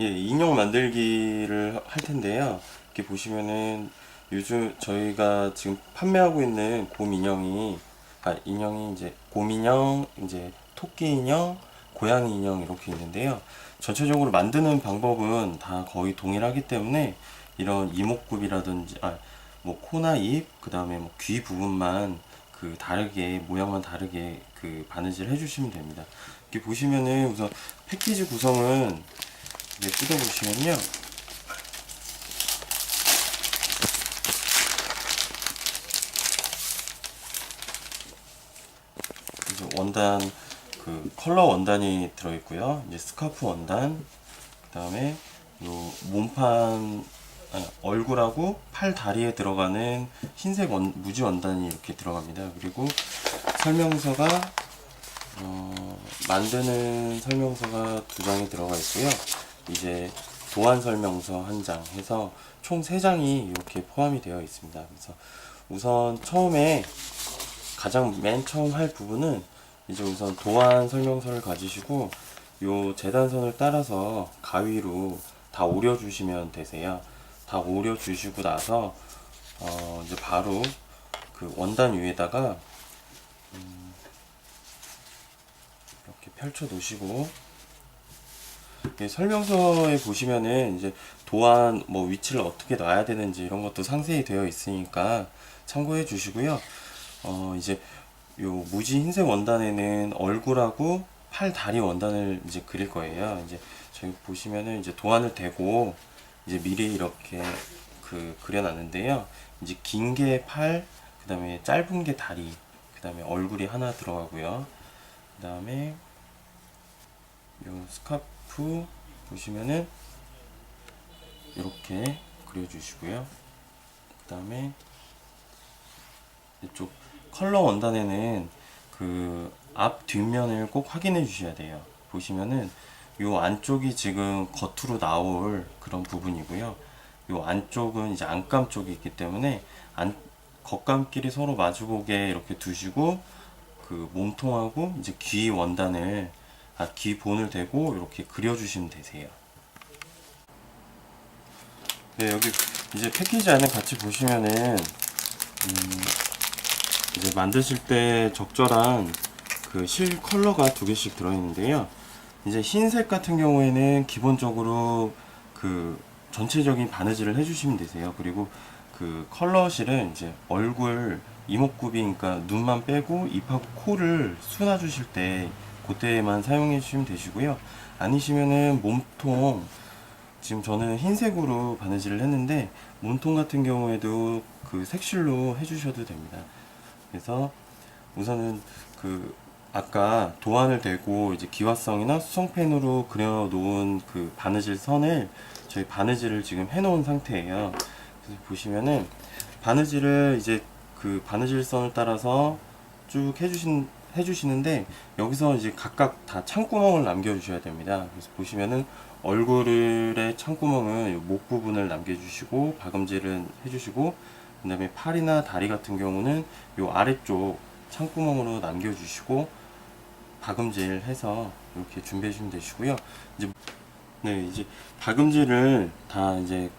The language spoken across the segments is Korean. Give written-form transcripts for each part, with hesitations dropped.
예, 인형 만들기를 할 텐데요. 이렇게 보시면은 요즘 저희가 지금 판매하고 있는 곰 인형이, 인형이 이제 곰 인형, 이제 토끼 인형, 고양이 인형 이렇게 있는데요. 전체적으로 만드는 방법은 다 거의 동일하기 때문에 이런 이목구비라든지, 뭐 코나 입, 그 다음에 뭐 귀 부분만 그 다르게, 모양만 다르게 그 바느질 해주시면 됩니다. 이렇게 보시면은 우선 패키지 구성은 이제 뜯어보시면요. 이제 원단, 그 컬러 원단이 들어있고요. 이제 스카프 원단, 그 다음에 요 몸판, 얼굴하고 팔 다리에 들어가는 흰색 무지 원단이 이렇게 들어갑니다. 그리고 설명서가, 만드는 설명서가 2장이 들어가 있고요. 이제 도안 설명서 1장 해서 총 3장이 이렇게 포함이 되어 있습니다. 그래서 우선 처음에 가장 맨 처음 할 부분은 이제 우선 도안 설명서를 가지시고 요 재단선을 따라서 가위로 다 오려 주시면 되세요. 다 오려 주시고 나서 이제 바로 그 원단 위에다가 이렇게 펼쳐 놓으시고, 설명서에 보시면은 이제 도안 뭐 위치를 어떻게 놔야 되는지 이런 것도 상세히 되어 있으니까 참고해 주시고요. 이제 요 무지 흰색 원단에는 얼굴하고 팔, 다리 원단을 이제 그릴 거예요. 이제 저기 보시면은 이제 도안을 대고 이제 미리 이렇게 그 그려놨는데요. 이제 긴 게 팔, 그 다음에 짧은 게 다리, 그 다음에 얼굴이 하나 들어가고요. 그 다음에 요 스카프 보시면은 이렇게 그려주시고요. 그 다음에 이쪽 컬러 원단에는 그 앞 뒷면을 꼭 확인해 주셔야 돼요. 보시면은 요 안쪽이 지금 겉으로 나올 그런 부분이고요. 요 안쪽은 이제 안감 쪽이 있기 때문에 겉감끼리 서로 마주보게 이렇게 두시고, 그 몸통하고 이제 귀 원단을, 귀 본을 대고 이렇게 그려주시면 되세요. 네, 여기 이제 패키지 안에 같이 보시면은 이제 만드실 때 적절한 그 실 컬러가 2개씩 들어있는데요. 이제 흰색 같은 경우에는 기본적으로 그 전체적인 바느질을 해주시면 되세요. 그리고 그 컬러 실은 이제 얼굴 이목구비, 그러니까 눈만 빼고 입하고 코를 수납 주실 때 그때만 사용해 주시면 되시고요. 아니시면은 몸통, 지금 저는 흰색으로 바느질을 했는데 몸통 같은 경우에도 그 색실로 해주셔도 됩니다. 그래서 우선은 그 아까 도안을 대고 이제 기화성이나 수성펜으로 그려놓은 그 바느질 선을 저희 바느질을 지금 해놓은 상태예요. 그래서 보시면은 바느질을 이제 그 바느질 선을 따라서 쭉 해주시는데, 여기서 이제 각각 다 창구멍을 남겨주셔야 됩니다. 그래서 보시면은 얼굴의 창구멍은 목 부분을 남겨주시고 박음질은 해주시고, 그 다음에 팔이나 다리 같은 경우는 요 아래쪽 창구멍으로 남겨주시고 박음질 해서 이렇게 준비해 주시면 되시고요. 이제 네, 이제 박음질을 다 이제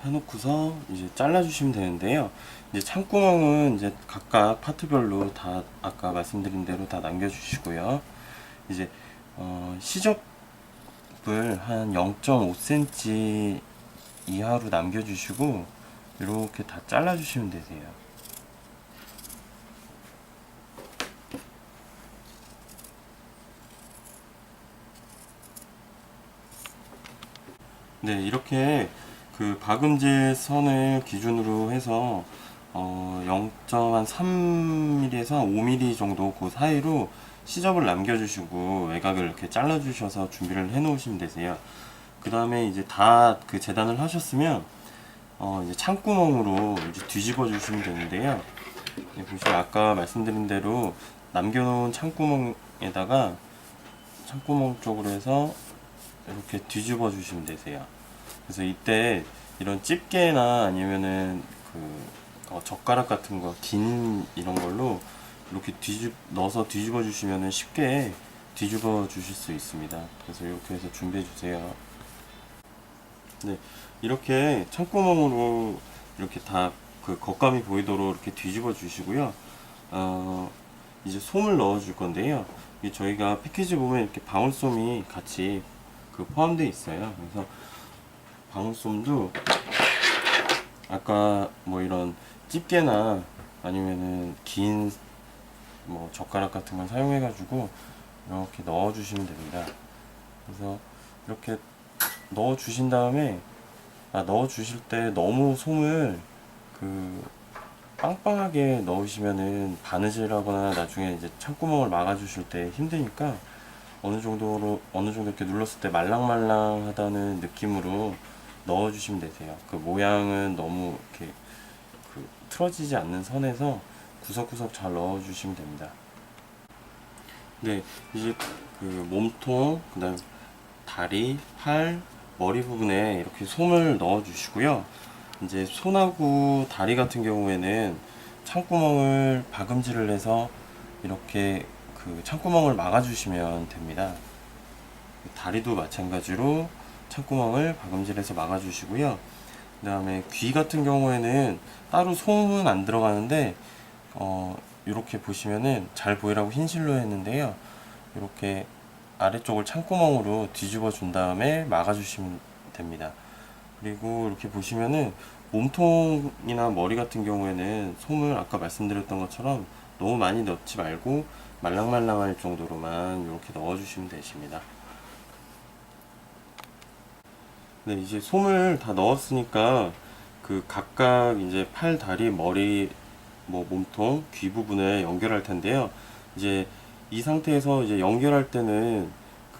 해놓고서 이제 잘라주시면 되는데요. 이제 창구멍은 이제 각각 파트별로 다 아까 말씀드린 대로 다 남겨주시고요. 이제 시접을 한 0.5cm 이하로 남겨주시고 이렇게 다 잘라주시면 되세요. 네, 이렇게 그 박음질 선을 기준으로 해서 0.3mm에서 5mm 정도 그 사이로 시접을 남겨주시고 외곽을 이렇게 잘라주셔서 준비를 해 놓으시면 되세요. 그 다음에 이제 다 그 재단을 하셨으면 이제 창구멍으로 이제 뒤집어 주시면 되는데요. 보시면 아까 말씀드린 대로 남겨놓은 창구멍에다가 창구멍 쪽으로 해서 이렇게 뒤집어 주시면 되세요. 그래서 이때 이런 집게나 아니면은 그 젓가락 같은 거 긴 이런 걸로 이렇게 넣어서 뒤집어 주시면은 쉽게 뒤집어 주실 수 있습니다. 그래서 이렇게 해서 준비해 주세요. 네, 이렇게 창구멍으로 이렇게 다 그 겉감이 보이도록 이렇게 뒤집어 주시고요. 이제 솜을 넣어 줄 건데요. 이 저희가 패키지 보면 이렇게 방울솜이 같이 그 포함되어 있어요. 그래서 방울솜도 아까 뭐 이런 집게나 아니면은 긴 뭐 젓가락 같은 걸 사용해 가지고 이렇게 넣어 주시면 됩니다. 그래서 이렇게 넣어 주신 다음에 넣어 주실 때 너무 솜을 그 빵빵하게 넣으시면은 바느질하거나 나중에 이제 창구멍을 막아 주실 때 힘드니까 어느 정도 이렇게 눌렀을 때 말랑말랑하다는 느낌으로 넣어 주시면 되세요. 그 모양은 너무 이렇게 그 틀어지지 않는 선에서 구석구석 잘 넣어 주시면 됩니다. 네, 이제 그 몸통, 그다음 다리, 팔, 머리 부분에 이렇게 솜을 넣어 주시고요. 이제 손하고 다리 같은 경우에는 창구멍을 박음질을 해서 이렇게 그 창구멍을 막아 주시면 됩니다. 다리도 마찬가지로 창구멍을 박음질해서 막아 주시고요. 그 다음에 귀 같은 경우에는 따로 솜은 안 들어가는데 이렇게 보시면은 잘 보이라고 흰실로 했는데요. 이렇게 아래쪽을 창구멍으로 뒤집어 준 다음에 막아 주시면 됩니다. 그리고 이렇게 보시면은 몸통이나 머리 같은 경우에는 솜을 아까 말씀드렸던 것처럼 너무 많이 넣지 말고 말랑말랑할 정도로만 이렇게 넣어 주시면 되십니다. 네, 이제 솜을 다 넣었으니까 그 각각 이제 팔, 다리, 머리, 뭐 몸통, 귀 부분에 연결할 텐데요. 이제 이 상태에서 이제 연결할 때는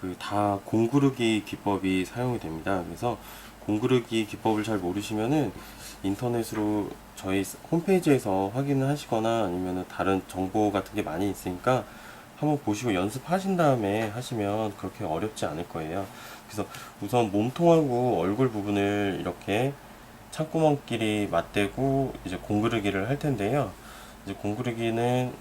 그 다 공구르기 기법이 사용이 됩니다. 그래서 공구르기 기법을 잘 모르시면은 인터넷으로 저희 홈페이지에서 확인을 하시거나 아니면 다른 정보 같은 게 많이 있으니까 한번 보시고 연습하신 다음에 하시면 그렇게 어렵지 않을 거예요. 그래서 우선 몸통하고 얼굴 부분을 이렇게 창구멍끼리 맞대고 이제 공구르기를 할 텐데요. 이제 공구르기는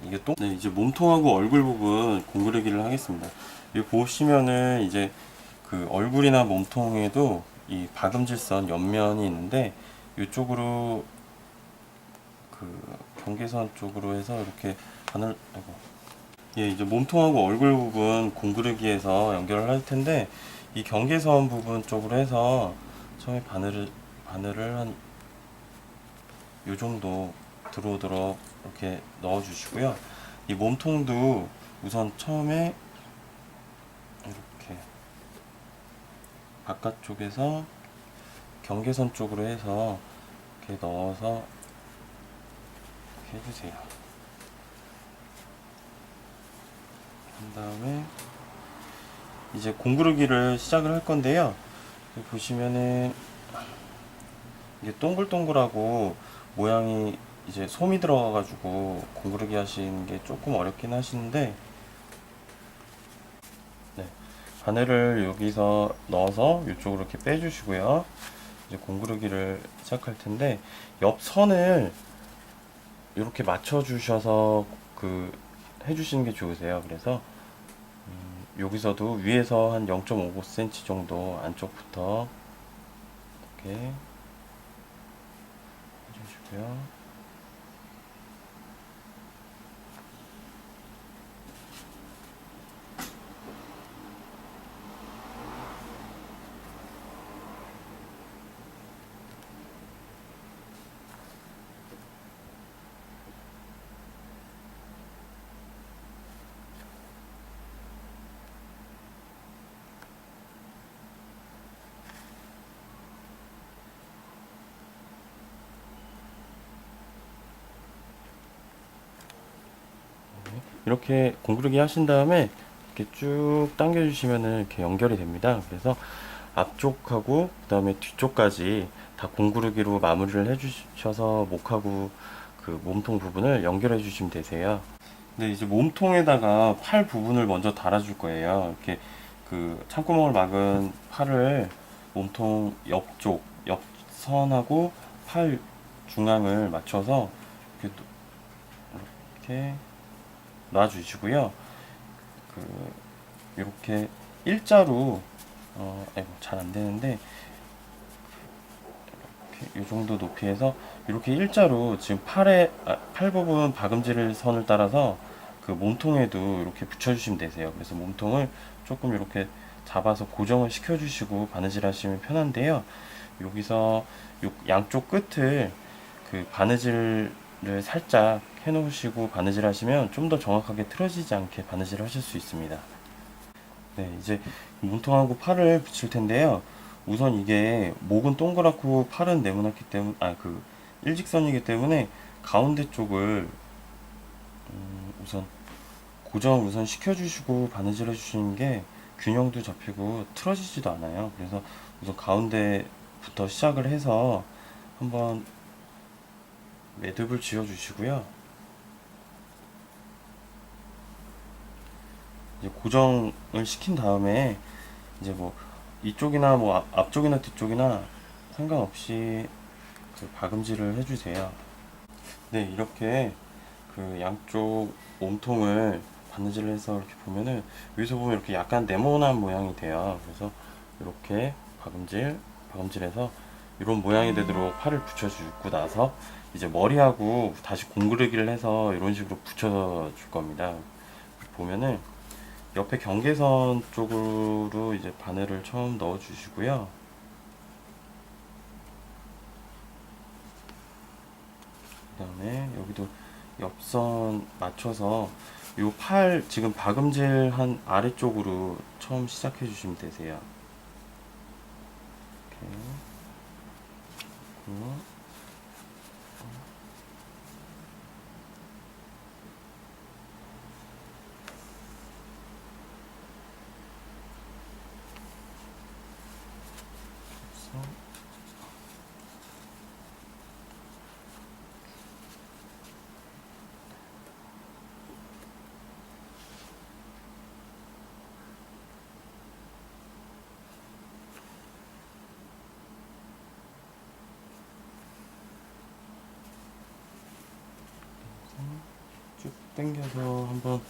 이게 또 네, 이제 몸통하고 얼굴 부분 공구르기를 하겠습니다. 여기 보시면은 이제 그 얼굴이나 몸통에도 이 박음질선 옆면이 있는데 이쪽으로 그 경계선 쪽으로 해서 이렇게 예, 이제 몸통하고 얼굴 부분 공구르기에서 연결을 할 텐데 이 경계선 부분 쪽으로 해서 처음에 바늘을 한 요 정도 들어오도록 이렇게 넣어 주시고요. 이 몸통도 우선 처음에 이렇게 바깥쪽에서 경계선 쪽으로 해서 이렇게 넣어서 이렇게 해주세요. 한 다음에 이제 공구르기를 시작을 할 건데요. 여기 보시면은 이게 동글동글하고 모양이 이제 솜이 들어가가지고 공구르기 하시는 게 조금 어렵긴 하시는데, 네, 바늘을 여기서 넣어서 이쪽으로 이렇게 빼주시고요. 이제 공구르기를 시작할 텐데 옆 선을 이렇게 맞춰 주셔서 그 해주시는 게 좋으세요. 그래서 여기서도 위에서 한 0.5cm 정도 안쪽부터 이렇게 해주시고요. 이렇게 공구르기 하신 다음에 이렇게 쭉 당겨 주시면은 이렇게 연결이 됩니다. 그래서 앞쪽하고 그 다음에 뒤쪽까지 다 공구르기로 마무리를 해 주셔서 목하고 그 몸통 부분을 연결해 주시면 되세요. 네, 이제 몸통에다가 팔 부분을 먼저 달아줄 거예요. 이렇게 그 창구멍을 막은 팔을 몸통 옆쪽, 옆선하고 팔 중앙을 맞춰서 이렇게, 이렇게 놔주시고요. 그 이렇게 일자로 아이고 잘 안 되는데 이 정도 높이에서 이렇게 일자로 지금 팔 부분 박음질 선을 따라서 그 몸통에도 이렇게 붙여주시면 되세요. 그래서 몸통을 조금 이렇게 잡아서 고정을 시켜주시고 바느질 하시면 편한데요. 여기서 양쪽 끝을 그 바느질을 살짝 해놓으시고 바느질 하시면 좀 더 정확하게 틀어지지 않게 바느질을 하실 수 있습니다. 네, 이제 몸통하고 팔을 붙일 텐데요. 우선 이게 목은 동그랗고 팔은 네모났기 때문에, 일직선이기 때문에 가운데 쪽을 우선 고정을 우선 시켜주시고 바느질 해주시는 게 균형도 잡히고 틀어지지도 않아요. 그래서 우선 가운데부터 시작을 해서 한번 매듭을 지어 주시고요. 이제 고정을 시킨 다음에 이제 뭐 이쪽이나 뭐 앞쪽이나 뒤쪽이나 상관없이 그 박음질을 해주세요. 네, 이렇게 그 양쪽 몸통을 바느질을 해서 이렇게 보면은 여기서 보면 이렇게 약간 네모난 모양이 돼요. 그래서 이렇게 박음질해서 이런 모양이 되도록 팔을 붙여주고 나서 이제 머리하고 다시 공그르기를 해서 이런 식으로 붙여줄 겁니다. 보면은 옆에 경계선 쪽으로 이제 바늘을 처음 넣어 주시고요. 그 다음에 여기도 옆선 맞춰서 요 팔 지금 박음질 한 아래쪽으로 처음 시작해 주시면 되세요. 이렇게. 쭉 당겨서 한번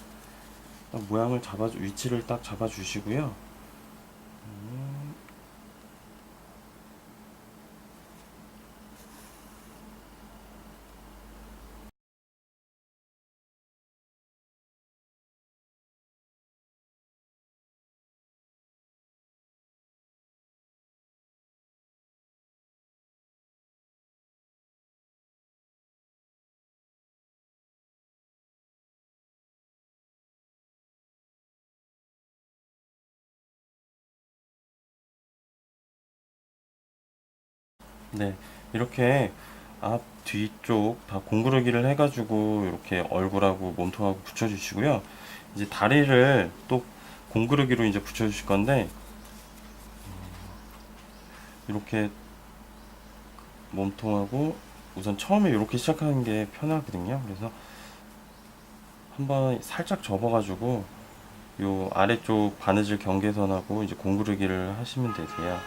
딱 모양을 위치를 딱 잡아 주시고요. 네, 이렇게 앞, 뒤쪽 다 공구르기를 해가지고 이렇게 얼굴하고 몸통하고 붙여주시고요. 이제 다리를 또 공구르기로 이제 붙여주실 건데 이렇게 몸통하고 우선 처음에 이렇게 시작하는 게 편하거든요. 그래서 한번 살짝 접어가지고 요 아래쪽 바느질 경계선하고 이제 공구르기를 하시면 되세요.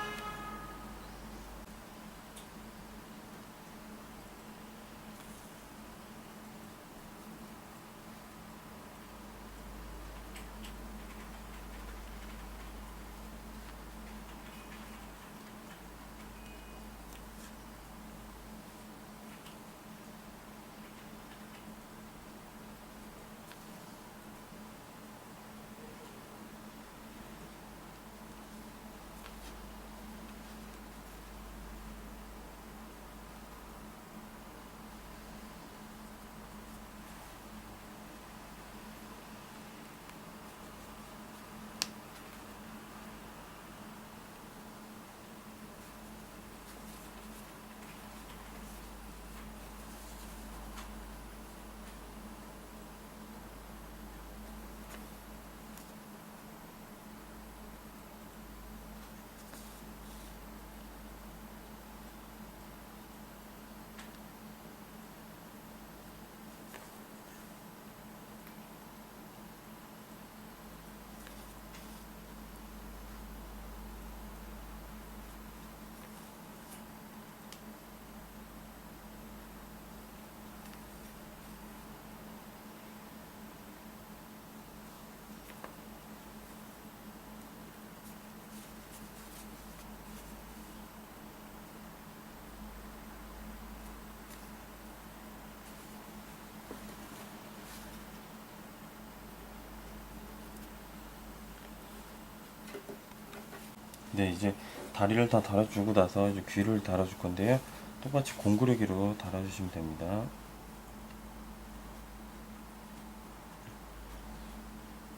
네, 이제 다리를 다 달아주고 나서 이제 귀를 달아줄 건데요. 똑같이 공구르기로 달아주시면 됩니다.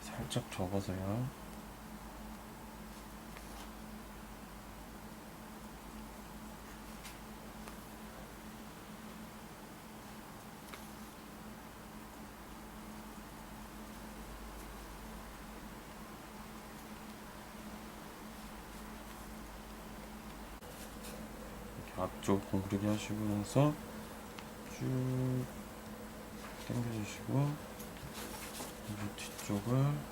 살짝 접어서요. 앞쪽 공구르기 하시고 나서 쭉 당겨주시고 이제 뒤쪽을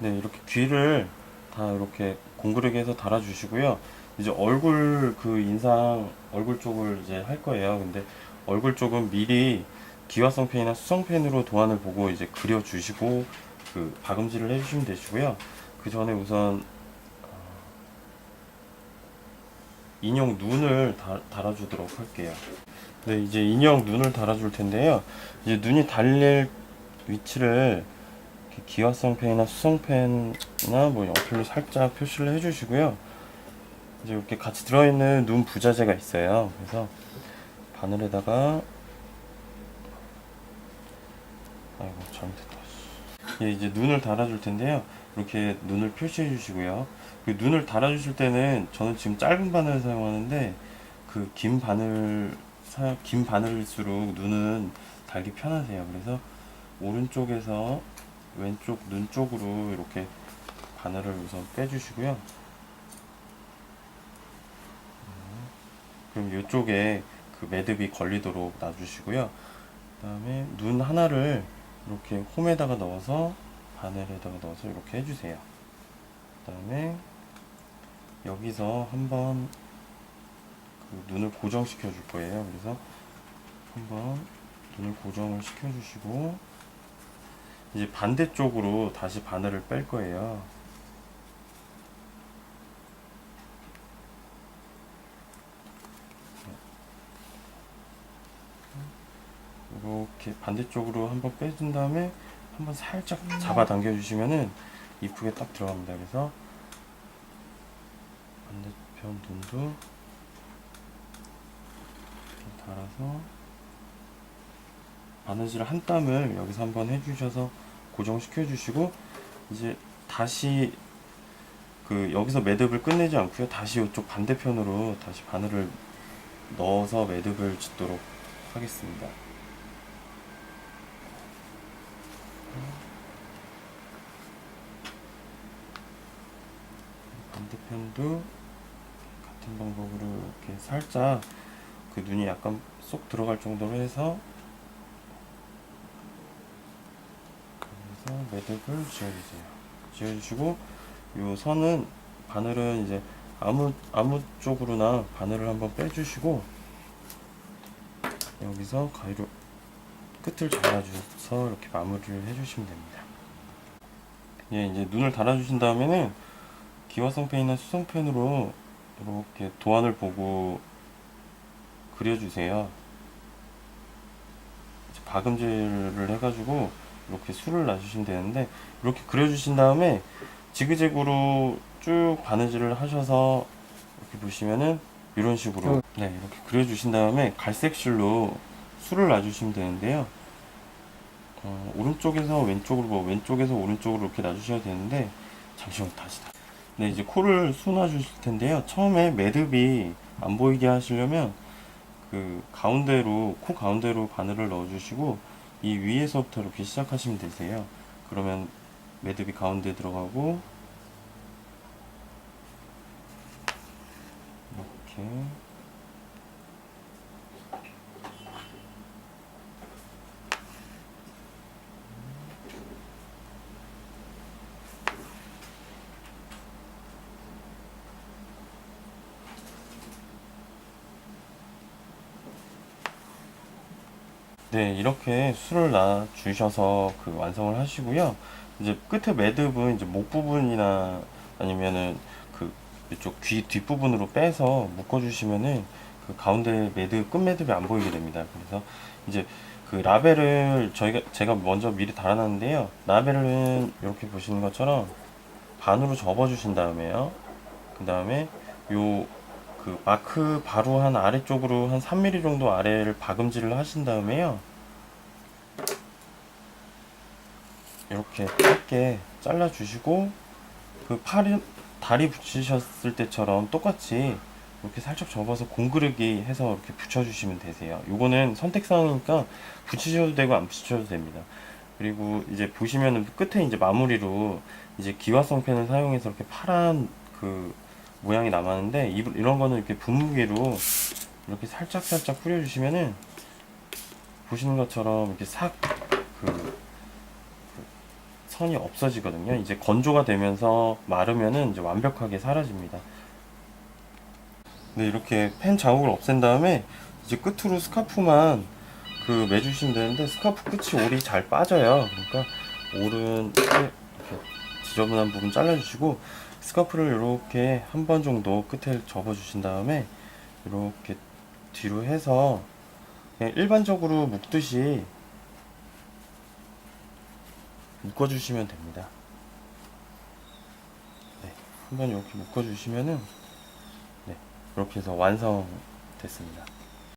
네, 이렇게 귀를 다 이렇게 공구르기 해서 달아주시고요. 이제 얼굴 그 인상, 얼굴 쪽을 이제 할 거예요. 근데 얼굴 쪽은 미리 기화성 펜이나 수성 펜으로 도안을 보고 이제 그려주시고 그 박음질을 해주시면 되시고요. 그 전에 우선 인형 눈을 달아주도록 할게요. 네, 이제 인형 눈을 달아줄 텐데요. 이제 눈이 달릴 위치를 기화성 펜이나 수성 펜이나 뭐 연필로 살짝 표시를 해주시고요. 이제 이렇게 같이 들어있는 눈 부자재가 있어요. 그래서 바늘에다가 아이고 잘못했다. 예, 이제 눈을 달아줄 텐데요. 이렇게 눈을 표시해 주시고요. 그 눈을 달아주실 때는 저는 지금 짧은 바늘을 사용하는데 그 긴 바늘일수록 눈은 달기 편하세요. 그래서 오른쪽에서 왼쪽 눈 쪽으로 이렇게 바늘을 우선 빼주시고요. 그럼 이쪽에 그 매듭이 걸리도록 놔주시고요. 그 다음에 눈 하나를 이렇게 홈에다가 넣어서 바늘에다가 넣어서 이렇게 해주세요. 그 다음에 여기서 한번 그 눈을 고정시켜 줄 거예요. 그래서 한번 눈을 고정을 시켜 주시고 이제 반대쪽으로 다시 바늘을 뺄 거예요. 이렇게 반대쪽으로 한번 빼준 다음에 한번 살짝 잡아 당겨 주시면은 이쁘게 딱 들어갑니다. 그래서 반대편 눈도 이렇게 달아서 바느질 한 땀을 여기서 한번 해주셔서 고정시켜 주시고 이제 다시 그 여기서 매듭을 끝내지 않고요. 다시 이쪽 반대편으로 다시 바늘을 넣어서 매듭을 짓도록 하겠습니다. 반대편도 같은 방법으로 이렇게 살짝 그 눈이 약간 쏙 들어갈 정도로 해서 매듭을 지어주세요. 지어주시고 이 선은 바늘은 이제 아무 쪽으로나 바늘을 한번 빼주시고 여기서 가위로 끝을 잘라줘서 이렇게 마무리를 해주시면 됩니다. 예, 이제 눈을 달아주신 다음에는 기화성 펜이나 수성 펜으로 이렇게 도안을 보고 그려주세요. 박음질을 해가지고 이렇게 술을 놔주시면 되는데 이렇게 그려주신 다음에 지그재그로 쭉 바느질을 하셔서 이렇게 보시면은 이런 식으로 네, 이렇게 그려주신 다음에 갈색 실로 술을 놔주시면 되는데요. 오른쪽에서 왼쪽으로 왼쪽에서 오른쪽으로 이렇게 놔주셔야 되는데 잠시만 다시 네, 이제 코를 수 놔주실 텐데요. 처음에 매듭이 안 보이게 하시려면 그 가운데로 코 가운데로 바늘을 넣어주시고 이 위에서부터 이렇게 시작하시면 되세요. 그러면 매듭이 가운데 들어가고 이렇게 네, 이렇게 술을 놔 주셔서 그 완성을 하시고요. 이제 끝에 매듭은 이제 목 부분이나 아니면은 그 이쪽 귀 뒷부분으로 빼서 묶어 주시면은 그 가운데 매듭, 끝 매듭이 안 보이게 됩니다. 그래서 이제 그 라벨을 제가 먼저 미리 달아놨는데요. 라벨은 이렇게 보시는 것처럼 반으로 접어 주신 다음에요. 그 다음에 요 그 마크 바로 한 아래쪽으로 한 3mm 정도 아래를 박음질을 하신 다음에요. 이렇게 짧게 잘라 주시고 그 다리 붙이셨을 때처럼 똑같이 이렇게 살짝 접어서 공그르기 해서 이렇게 붙여주시면 되세요. 요거는 선택사항이니까 붙이셔도 되고 안 붙이셔도 됩니다. 그리고 이제 보시면은 끝에 이제 마무리로 이제 기화성 펜을 사용해서 이렇게 파란 그 모양이 남았는데 이런 거는 이렇게 분무기로 이렇게 살짝 뿌려주시면은 보시는 것처럼 이렇게 그 선이 없어지거든요. 이제 건조가 되면서 마르면은 이제 완벽하게 사라집니다. 네, 이렇게 펜 자국을 없앤 다음에 이제 끝으로 스카프만 그 매주시면 되는데 스카프 끝이 올이 잘 빠져요. 그러니까 올은 이렇게 지저분한 부분 잘라주시고 스카프를 이렇게 한 번 정도 끝에 접어주신 다음에 이렇게 뒤로 해서 그냥 일반적으로 묶듯이 묶어주시면 됩니다. 네, 한번 이렇게 묶어주시면은 네, 이렇게 해서 완성됐습니다.